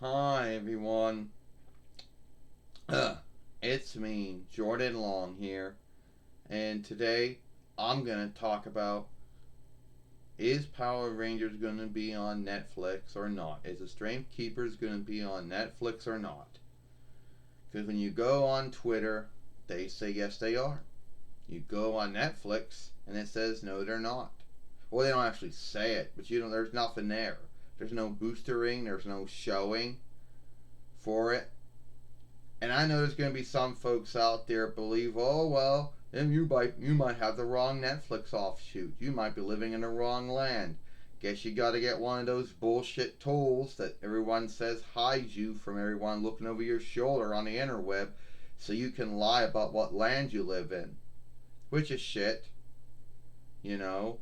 Hi everyone. It's me, Jordan Long here, and today I'm gonna talk about, is Power Rangers gonna be on Netflix or not? Is the Strength Keepers gonna be on Netflix or not? Because when you go on Twitter, they say yes they are. You go on Netflix and it says no they're not. Well, they don't actually say it, but there's nothing there. There's no boostering. There's no showing for it. And I know there's going to be some folks out there that believe, oh well, then you might have the wrong Netflix offshoot. You might be living in the wrong land. Guess you got to get one of those bullshit tools that everyone says hides you from everyone looking over your shoulder on the interweb, so you can lie about what land you live in, which is shit, you know,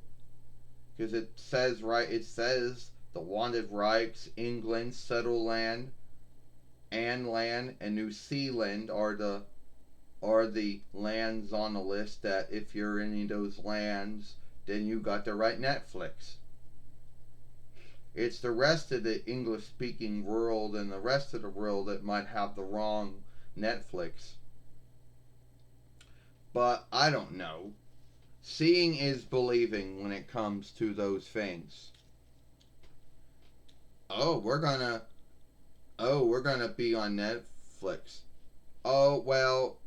because it says the wanted Reichs, England, settle land, and New Zealand are the lands on the list that if you're in any of those lands, then you got the right Netflix. It's the rest of the English speaking world and the rest of the world that might have the wrong Netflix. But I don't know. Seeing is believing when it comes to those things. Oh, we're gonna be on Netflix. Oh well,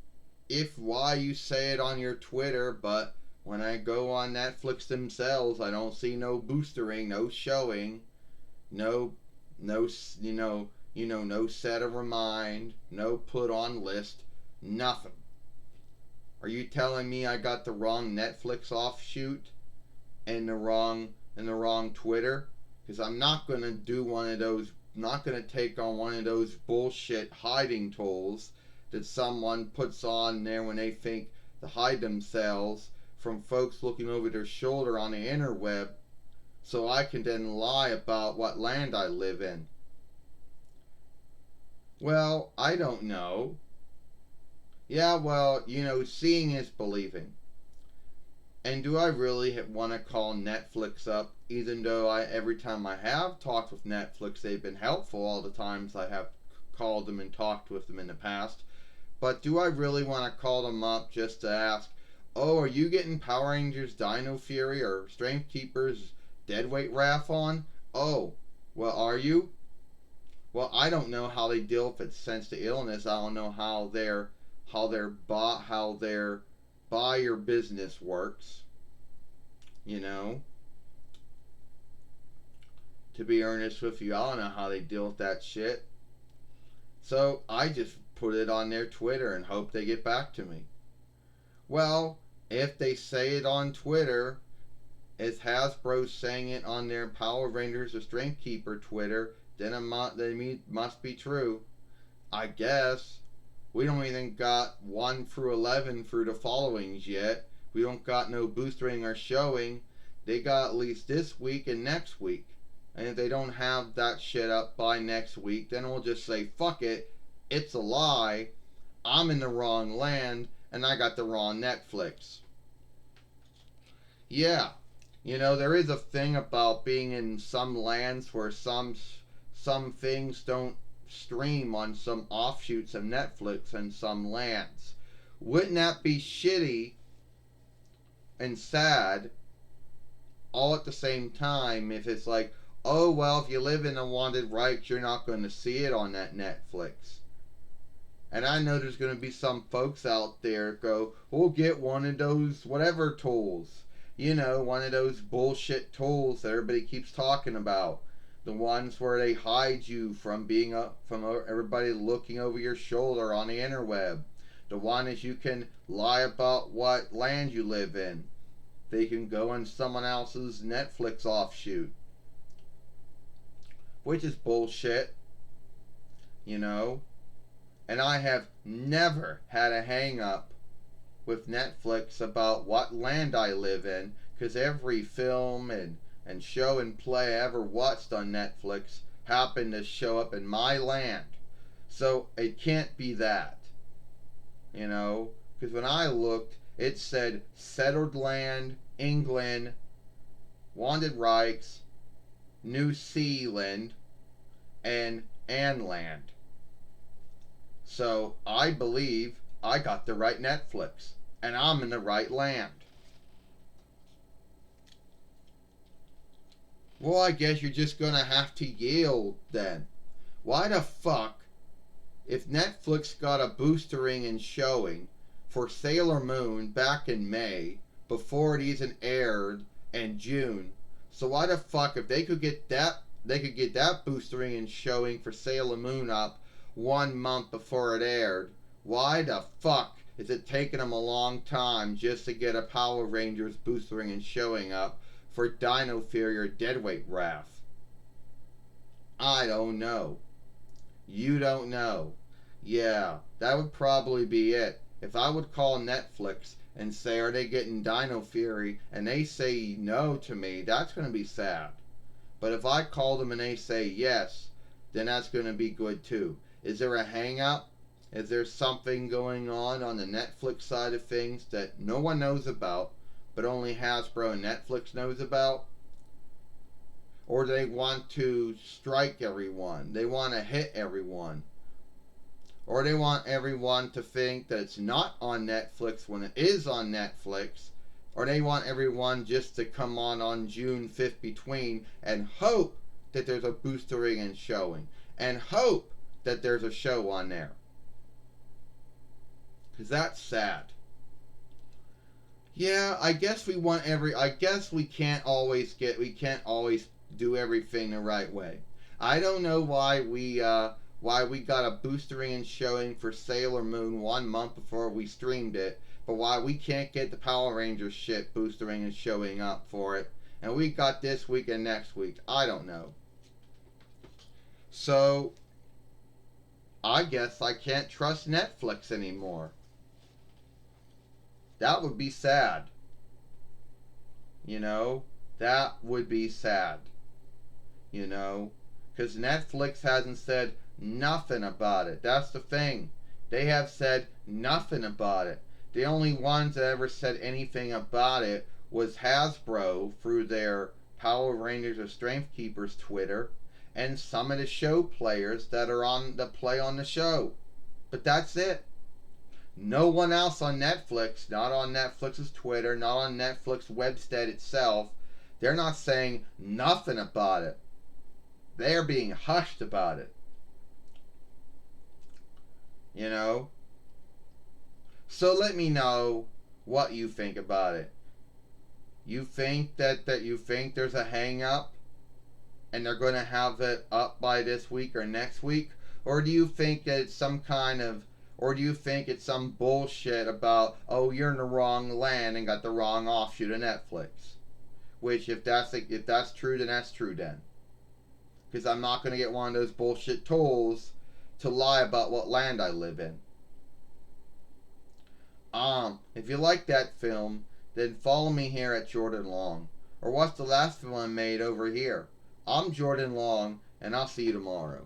if why you say it on your Twitter, but when I go on Netflix themselves, I don't see no boostering, no showing, no, no, no set of remind, no put on list, nothing. Are you telling me I got the wrong Netflix offshoot and the wrong Twitter? Because I'm not gonna do one of those. Not gonna take on one of those bullshit hiding tools that someone puts on there when they think to hide themselves from folks looking over their shoulder on the interweb, so I can then lie about what land I live in. Well, I don't know. Yeah, well, seeing is believing. And do I really want to call Netflix up? Even though every time I have talked with Netflix, they've been helpful all the times I have called them and talked with them in the past. But do I really want to call them up just to ask, oh, are you getting Power Rangers Dino Fury or Strength Keepers Deadweight Wrath on? Oh, well, are you? Well, I don't know how they deal with it since the illness. I don't know how their buyer business works. You know, to be earnest with you, I don't know how they deal with that shit. So I just put it on their Twitter and hope they get back to me. Well, if they say it on Twitter, as Hasbro saying it on their Power Rangers the Strength Keeper Twitter, then it must be true. I guess. We don't even got 1 through 11 through the followings yet. We don't got no boostering or showing. They got at least this week and next week. And if they don't have that shit up by next week, then we'll just say, fuck it, it's a lie. I'm in the wrong land, and I got the wrong Netflix. Yeah, there is a thing about being in some lands where some things don't stream on some offshoots of Netflix in some lands. Wouldn't that be shitty and sad all at the same time if it's like, oh well, if you live in the wanted rights, you're not going to see it on that Netflix. And I know there's going to be some folks out there go, we'll get one of those whatever tools. One of those bullshit tools that everybody keeps talking about. The ones where they hide you from from everybody looking over your shoulder on the interweb. The one is you can lie about what land you live in. They can go on someone else's Netflix offshoot. Which is bullshit, you know? And I have never had a hang up with Netflix about what land I live in, because every film and show and play I ever watched on Netflix happened to show up in my land. So it can't be that, because when I looked, it said settled land, England, wanted rights, New Zealand, and and land. So I believe I got the right Netflix, and I'm in the right land. Well, I guess you're just gonna have to yield then. Why the fuck, if Netflix got a boostering and showing for Sailor Moon back in May, before it even aired in June, so why the fuck, if they could get that boostering and showing for Sailor Moon up 1 month before it aired, why the fuck is it taking them a long time just to get a Power Rangers boostering and showing up for Dino Fury or Deadweight Wrath? I don't know. You don't know. Yeah, that would probably be it. If I would call Netflix and say, are they getting Dino Fury? And they say no to me, that's going to be sad. But if I call them and they say yes, then that's going to be good too. Is there a hang up? Is there something going on the Netflix side of things that no one knows about, but only Hasbro and Netflix knows about? Or do they want to strike everyone? They want to hit everyone. Or they want everyone to think that it's not on Netflix when it is on Netflix. Or they want everyone just to come on June 5th between and hope that there's a boostering and showing. And hope that there's a show on there. Because that's sad. Yeah, I guess we can't always do everything the right way. I don't know why we got a boostering and showing for Sailor Moon 1 month before we streamed it, but why we can't get the Power Rangers shit boostering and showing up for it, and we got this week and next week. I don't know. So I guess I can't trust Netflix anymore. That would be sad. You know, that would be sad. You know, because Netflix hasn't said nothing about it. That's the thing. They have said nothing about it. The only ones that ever said anything about it was Hasbro through their Power Rangers or Strength Keepers Twitter, and some of the show players that play on the show. But that's it. No one else on Netflix, not on Netflix's Twitter, not on Netflix website itself, they're not saying nothing about it. They're being hushed about it. You know? So let me know what you think about it. You think that you think there's a hang up and they're going to have it up by this week or next week? Or do you think that it's some bullshit about, oh, you're in the wrong land and got the wrong offshoot of Netflix? Which, if that's true, then that's true then. Because I'm not going to get one of those bullshit tools to lie about what land I live in. If you like that film, then follow me here at Jordan Long. Or watch the last film I made over here. I'm Jordan Long, and I'll see you tomorrow.